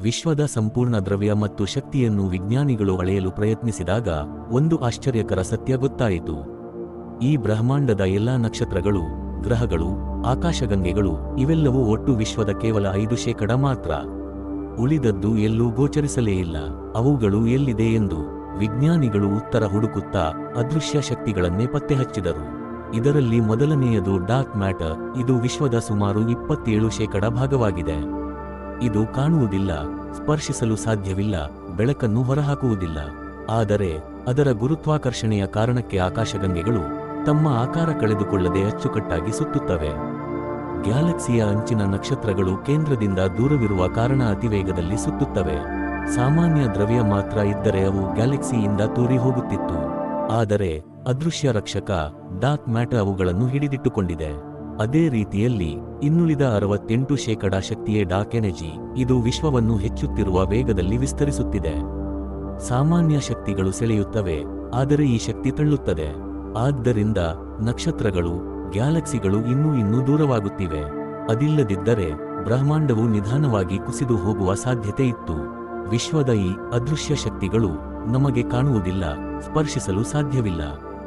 ವಿಶ್ವದ ಸಂಪೂರ್ಣ ದ್ರವ್ಯ ಮತ್ತು ಶಕ್ತಿಯನ್ನು ವಿಜ್ಞಾನಿಗಳು ಅಳೆಯಲು ಪ್ರಯತ್ನಿಸಿದಾಗ ಒಂದು ಆಶ್ಚರ್ಯಕರ ಸತ್ಯ ಗೊತ್ತಾಯಿತು. ಈ ಬ್ರಹ್ಮಾಂಡದ ಎಲ್ಲಾ ನಕ್ಷತ್ರಗಳು, ಗ್ರಹಗಳು, ಆಕಾಶಗಂಗೆಗಳು ಇವೆಲ್ಲವೂ ಒಟ್ಟು ವಿಶ್ವದ ಕೇವಲ 5% ಮಾತ್ರ. ಉಳಿದದ್ದು ಎಲ್ಲೂ ಗೋಚರಿಸಲೇ ಇಲ್ಲ. ಅವುಗಳು ಎಲ್ಲಿದೆ ಎಂದು ವಿಜ್ಞಾನಿಗಳು ಉತ್ತರ ಹುಡುಕುತ್ತಾ ಅದೃಶ್ಯ ಶಕ್ತಿಗಳನ್ನೇ ಪತ್ತೆಹಚ್ಚಿದರು. ಇದರಲ್ಲಿ ಮೊದಲನೆಯದು ಡಾರ್ಕ್ ಮ್ಯಾಟರ್. ಇದು ವಿಶ್ವದ ಸುಮಾರು 27% ಭಾಗವಾಗಿದೆ. ಇದು ಕಾಣುವುದಿಲ್ಲ, ಸ್ಪರ್ಶಿಸಲು ಸಾಧ್ಯವಿಲ್ಲ, ಬೆಳಕನ್ನು ಹೊರಹಾಕುವುದಿಲ್ಲ. ಆದರೆ ಅದರ ಗುರುತ್ವಾಕರ್ಷಣೆಯ ಕಾರಣಕ್ಕೆ ಆಕಾಶಗಂಗೆಗಳು ತಮ್ಮ ಆಕಾರ ಕಳೆದುಕೊಳ್ಳದೆ ಅಚ್ಚುಕಟ್ಟಾಗಿ ಸುತ್ತುತ್ತವೆ. ಗ್ಯಾಲಕ್ಸಿಯ ಅಂಚಿನ ನಕ್ಷತ್ರಗಳು ಕೇಂದ್ರದಿಂದ ದೂರವಿರುವ ಕಾರಣ ಅತಿವೇಗದಲ್ಲಿ ಸುತ್ತುತ್ತವೆ. ಸಾಮಾನ್ಯ ದ್ರವ್ಯ ಮಾತ್ರ ಇದ್ದರೆ ಅವು ಗ್ಯಾಲಕ್ಸಿಯಿಂದ ತೂರಿ ಹೋಗುತ್ತಿತ್ತು. ಆದರೆ ಅದೃಶ್ಯ ರಕ್ಷಕ ಡಾರ್ಕ್ ಮ್ಯಾಟರ್ ಅವುಗಳನ್ನು ಹಿಡಿದಿಟ್ಟುಕೊಂಡಿದೆ. ಅದೇ ರೀತಿಯಲ್ಲಿ ಇನ್ನುಳಿದ 68% ಶಕ್ತಿಯೇ ಡಾರ್ಕ್ ಎನರ್ಜಿ. ಇದು ವಿಶ್ವವನ್ನು ಹೆಚ್ಚುತ್ತಿರುವ ವೇಗದಲ್ಲಿ ವಿಸ್ತರಿಸುತ್ತಿದೆ. ಸಾಮಾನ್ಯ ಶಕ್ತಿಗಳು ಸೆಳೆಯುತ್ತವೆ, ಆದರೆ ಈ ಶಕ್ತಿ ತಳ್ಳುತ್ತದೆ. ಆದ್ದರಿಂದ ನಕ್ಷತ್ರಗಳು, ಗ್ಯಾಲಕ್ಸಿಗಳು ಇನ್ನೂ ದೂರವಾಗುತ್ತಿವೆ. ಅದಿಲ್ಲದಿದ್ದರೆ ಬ್ರಹ್ಮಾಂಡವು ನಿಧಾನವಾಗಿ ಕುಸಿದು ಹೋಗುವ ಸಾಧ್ಯತೆ ಇತ್ತು. ವಿಶ್ವದ ಈ ಅದೃಶ್ಯ ಶಕ್ತಿಗಳು ನಮಗೆ ಕಾಣುವುದಿಲ್ಲ, ಸ್ಪರ್ಶಿಸಲು ಸಾಧ್ಯವಿಲ್ಲ.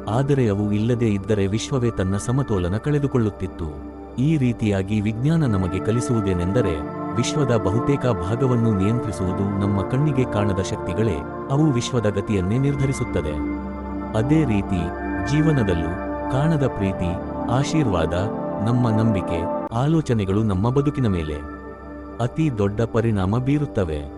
ಆದರೆ ಅವು ಇಲ್ಲದೇ ಇದ್ದರೆ ವಿಶ್ವವೇ ತನ್ನ ಸಮತೋಲನ ಕಳೆದುಕೊಳ್ಳುತ್ತಿತ್ತು. ಈ ರೀತಿಯಾಗಿ ವಿಜ್ಞಾನ ನಮಗೆ ಕಲಿಸುವುದೇನೆಂದರೆ, ವಿಶ್ವದ ಬಹುತೇಕ ಭಾಗವನ್ನು ನಿಯಂತ್ರಿಸುವುದು ನಮ್ಮ ಕಣ್ಣಿಗೆ ಕಾಣದ ಶಕ್ತಿಗಳೇ. ಅವು ವಿಶ್ವದ ಗತಿಯನ್ನೇ ನಿರ್ಧರಿಸುತ್ತದೆ. ಅದೇ ರೀತಿ ಜೀವನದಲ್ಲೂ ಕಾಣದ ಪ್ರೀತಿ, ಆಶೀರ್ವಾದ, ನಮ್ಮ ನಂಬಿಕೆ, ಆಲೋಚನೆಗಳು ನಮ್ಮ ಬದುಕಿನ ಮೇಲೆ ಅತಿ ದೊಡ್ಡ ಪರಿಣಾಮ ಬೀರುತ್ತವೆ.